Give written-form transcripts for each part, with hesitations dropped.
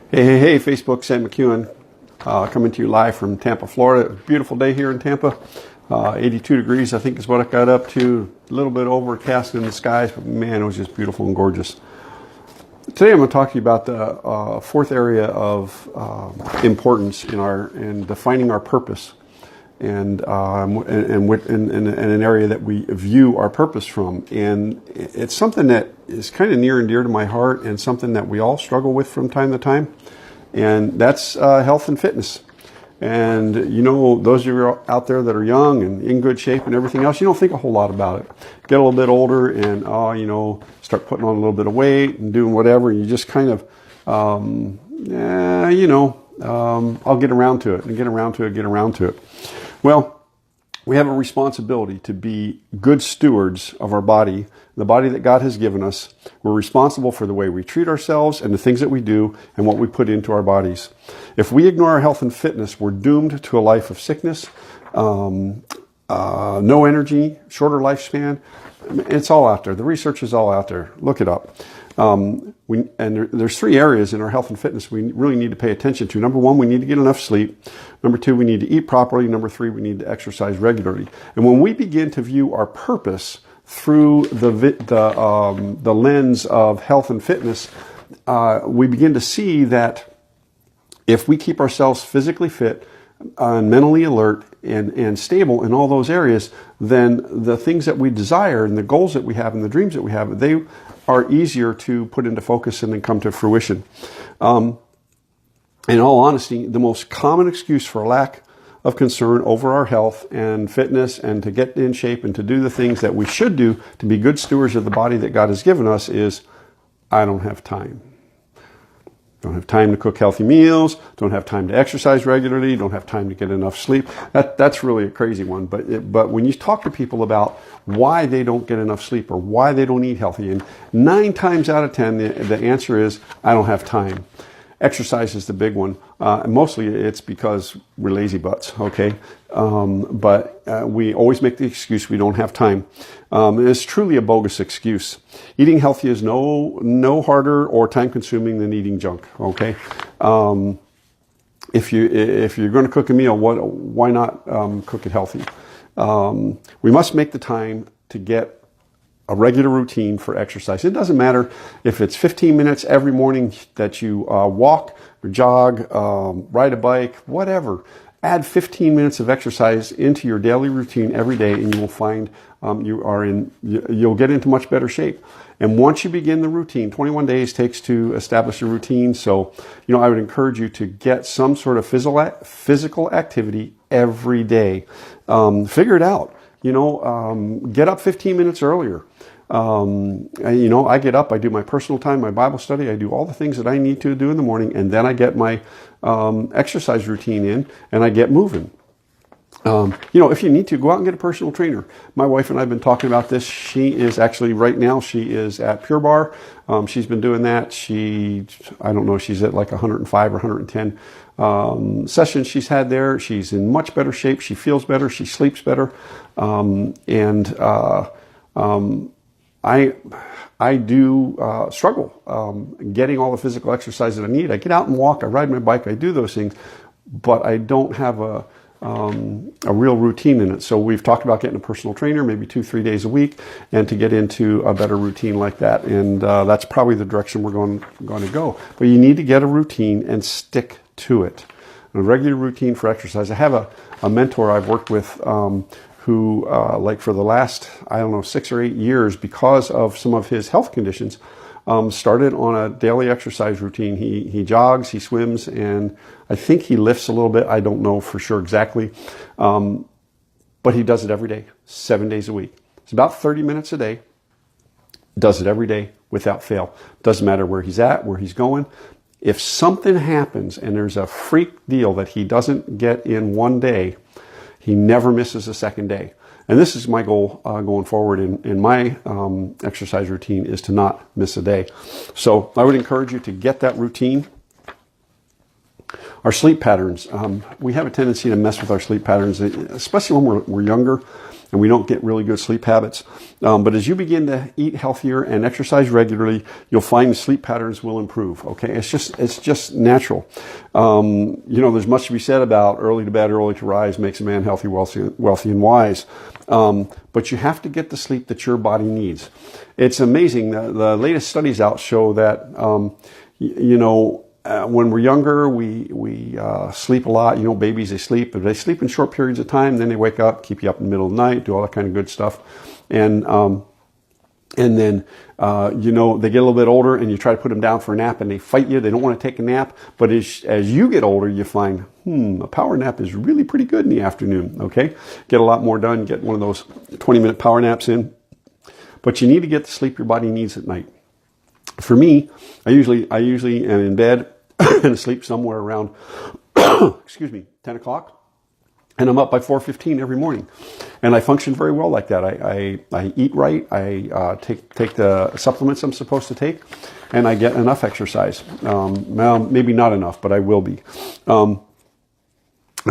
Hey, Facebook, Sam McEwen, coming to you live from Tampa, Florida. Beautiful day here in Tampa. 82 degrees, I think is what it got up to. A little bit overcast in the skies, but man, it was just beautiful and gorgeous. Today I'm going to talk to you about the fourth area of importance in defining our purpose, and an area that we view our purpose from. And it's something that is kind of near and dear to my heart, and something that we all struggle with from time to time. And that's health and fitness. And you know, those of you out there that are young and in good shape and everything else, you don't think a whole lot about it. Get a little bit older and, start putting on a little bit of weight and doing whatever. And you just kind of, I'll get around to it and get around to it. Well, we have a responsibility to be good stewards of our body, the body that God has given us. We're responsible for the way we treat ourselves and the things that we do and what we put into our bodies. If we ignore our health and fitness, we're doomed to a life of sickness, no energy, shorter lifespan. It's all out there. The research is all out there. Look it up. There's three areas in our health and fitness we really need to pay attention to. Number one, we need to get enough sleep. Number two, we need to eat properly. Number three, we need to exercise regularly. And when we begin to view our purpose through the lens of health and fitness, we begin to see that if we keep ourselves physically fit, mentally alert, and stable in all those areas, then the things that we desire and the goals that we have and the dreams that we have, they are easier to put into focus and then come to fruition. In all honesty, the most common excuse for lack of concern over our health and fitness and to get in shape and to do the things that we should do to be good stewards of the body that God has given us is, I don't have time. Don't have time to cook healthy meals, don't have time to exercise regularly, don't have time to get enough sleep. That's really a crazy one. But when you talk to people about why they don't get enough sleep or why they don't eat healthy, and 9 times out of 10, the answer is, I don't have time. Exercise is the big one. Mostly it's because we're lazy butts, okay? But we always make the excuse we don't have time. It's truly a bogus excuse. Eating healthy is no harder or time consuming than eating junk, okay? If you're going to cook a meal, why not cook it healthy? We must make the time to get a regular routine for exercise. It doesn't matter if it's 15 minutes every morning that you walk or jog, ride a bike, whatever. Add 15 minutes of exercise into your daily routine every day, and you will find you'll get into much better shape. And once you begin the routine, 21 days takes to establish a routine. So, I would encourage you to get some sort of physical activity every day. Figure it out. Get up 15 minutes earlier. I get up, I do my personal time, my Bible study, I do all the things that I need to do in the morning, and then I get my exercise routine in, and I get moving. If you need to, go out and get a personal trainer. My wife and I have been talking about this. She is actually, right now, she is at Pure Barre. She's been doing that. I don't know, she's at like 105 or 110 sessions she's had there. She's in much better shape. She feels better. She sleeps better. I do struggle getting all the physical exercise that I need. I get out and walk. I ride my bike. I do those things, but I don't have a real routine in it. So we've talked about getting a personal trainer, maybe 2-3 days a week, and to get into a better routine like that. And that's probably the direction we're going to go. But you need to get a routine and stick to it. A regular routine for exercise. I have a mentor I've worked with who, for the last, 6 or 8 years, because of some of his health conditions, started on a daily exercise routine. He jogs, he swims, and I think he lifts a little bit. I don't know for sure exactly. But he does it every day, 7 days a week. It's about 30 minutes a day. Does it every day without fail. Doesn't matter where he's at, where he's going. If something happens and there's a freak deal that he doesn't get in one day, he never misses a second day. And this is my goal going forward in my exercise routine, is to not miss a day. So I would encourage you to get that routine. Our sleep patterns. We have a tendency to mess with our sleep patterns, especially when we're younger. and we don't get really good sleep habits. But as you begin to eat healthier and exercise regularly, you'll find the sleep patterns will improve. Okay, it's just natural. There's much to be said about early to bed, early to rise makes a man healthy, wealthy, and wise. But you have to get the sleep that your body needs. It's amazing. The latest studies out show that, when we're younger, we sleep a lot. Babies, they sleep, but they sleep in short periods of time. Then they wake up, keep you up in the middle of the night, do all that kind of good stuff. And then, they get a little bit older and you try to put them down for a nap and they fight you. They don't want to take a nap. But as you get older, you find, a power nap is really pretty good in the afternoon. Okay. Get a lot more done. Get one of those 20-minute power naps in. But you need to get the sleep your body needs at night. For me, I usually am in bed and asleep somewhere around, 10 o'clock. And I'm up by 4:15 every morning. And I function very well like that. I eat right. I take the supplements I'm supposed to take. And I get enough exercise. Well, maybe not enough, but I will be. And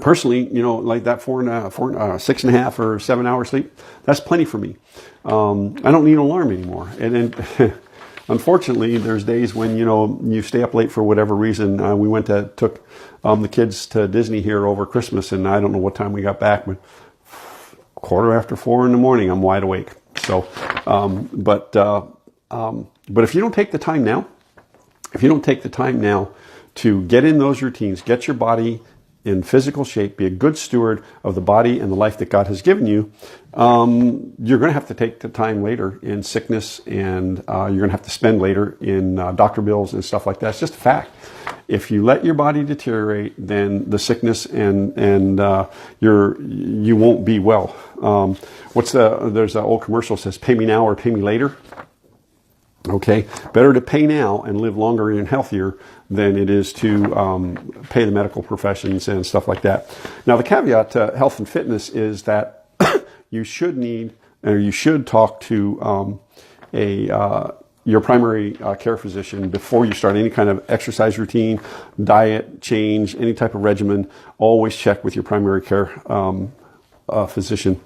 personally, like that 6.5 or 7 hour sleep, that's plenty for me. I don't need an alarm anymore. And unfortunately, there's days when, you stay up late for whatever reason. We took the kids to Disney here over Christmas, and I don't know what time we got back, but 4:15 in the morning, I'm wide awake. So, but if you don't take the time now, to get in those routines, get your body in physical shape, be a good steward of the body and the life that God has given you, you're going to have to take the time later in sickness, and you're going to have to spend later in doctor bills and stuff like that. It's just a fact. If you let your body deteriorate, then the sickness and you won't be well. There's an old commercial that says, "Pay me now or pay me later." Okay, better to pay now and live longer and healthier than it is to pay the medical professions and stuff like that. Now, the caveat to health and fitness is that you should talk to your primary care physician before you start any kind of exercise routine, diet change, any type of regimen. Always check with your primary care physician,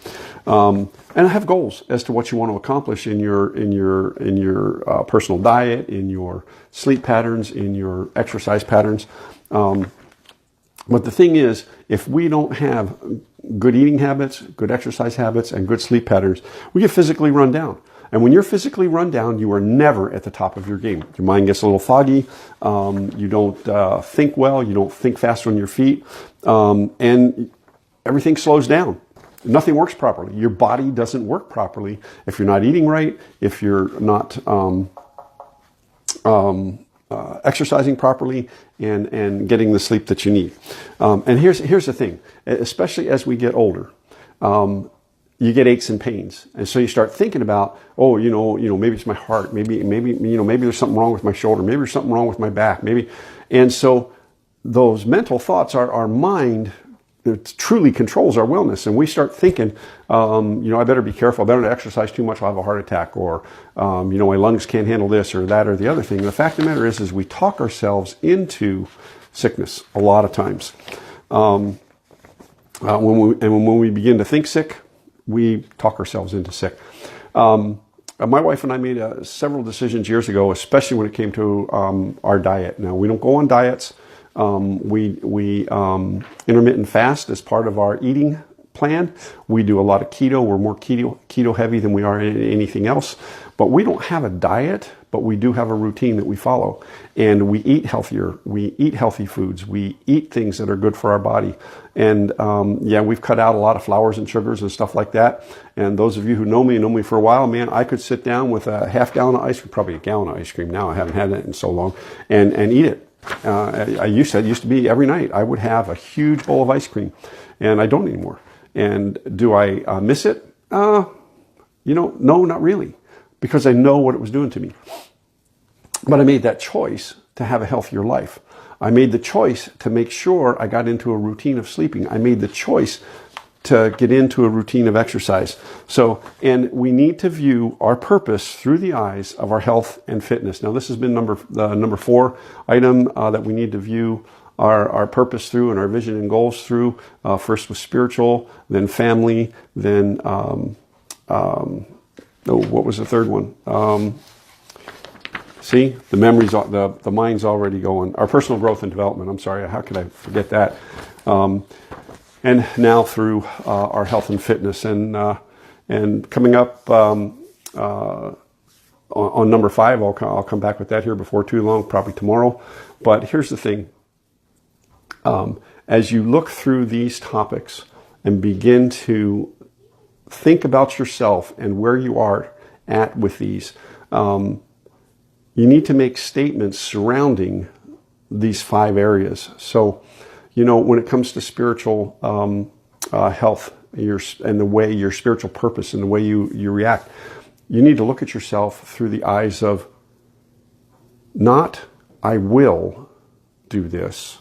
and have goals as to what you want to accomplish in your personal diet, in your sleep patterns, in your exercise patterns. But the thing is, if we don't have good eating habits, good exercise habits, and good sleep patterns, we get physically run down. And when you're physically run down, you are never at the top of your game. Your mind gets a little foggy. You don't think well. You don't think fast on your feet, and everything slows down. Nothing works properly. Your body doesn't work properly if you're not eating right, if you're not exercising properly, and getting the sleep that you need. And here's the thing, especially as we get older, you get aches and pains, and so you start thinking about, maybe it's my heart, maybe there's something wrong with my shoulder, maybe there's something wrong with my back, and so those mental thoughts, our mind, it truly controls our wellness, and we start thinking, I better be careful. I better not exercise too much. I'll have a heart attack, or my lungs can't handle this or that or the other thing. The fact of the matter is we talk ourselves into sickness a lot of times. When we begin to think sick, we talk ourselves into sick. My wife and I made several decisions years ago, especially when it came to our diet. Now, we don't go on diets. We intermittent fast as part of our eating plan. We do a lot of keto. We're more keto heavy than we are in anything else. But we don't have a diet, but we do have a routine that we follow. And we eat healthier. We eat healthy foods. We eat things that are good for our body. And we've cut out a lot of flours and sugars and stuff like that. And those of you who know me for a while, man, I could sit down with a half gallon of ice cream, probably a gallon of ice cream now. I haven't had it in so long, and eat it. It used to be every night I would have a huge bowl of ice cream, and I don't anymore. And do I miss it? No, not really, because I know what it was doing to me. But I made that choice to have a healthier life. I made the choice to make sure I got into a routine of sleeping. I made the choice to get into a routine of exercise. And we need to view our purpose through the eyes of our health and fitness. Now, this has been the number 4 item that we need to view our purpose through and our vision and goals through. First with spiritual, then family, then what was the third one? See, the memories, the mind's already going. Our personal growth and development. I'm sorry, how could I forget that? And now through our health and fitness, and coming up on number 5, I'll come back with that here before too long, probably tomorrow. But here's the thing: as you look through these topics and begin to think about yourself and where you are at with these, you need to make statements surrounding these 5 areas. So, when it comes to spiritual health and the way your spiritual purpose and the way you react, you need to look at yourself through the eyes of not I will do this,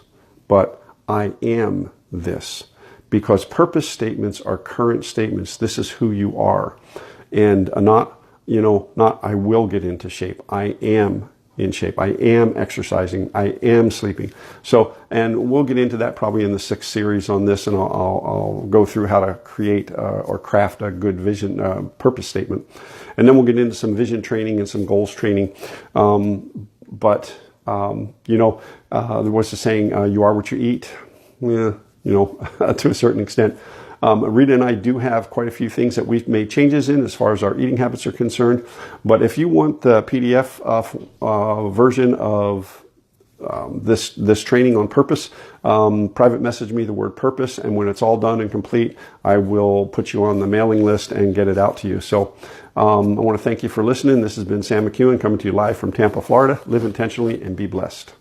but I am this. Because purpose statements are current statements. This is who you are. And not I will get into shape. I am in shape. I am exercising. I am sleeping. So, and we'll get into that probably in the 6th series on this, and I'll go through how to create or craft a good vision, purpose statement. And then we'll get into some vision training and some goals training. There was a saying, you are what you eat. Yeah, to a certain extent. Rita and I do have quite a few things that we've made changes in as far as our eating habits are concerned. But if you want the PDF version of this training on purpose, private message me the word purpose, and when it's all done and complete, I will put you on the mailing list and get it out to you. So I want to thank you for listening. This has been Sam McEwen coming to you live from Tampa, Florida. Live intentionally and be blessed.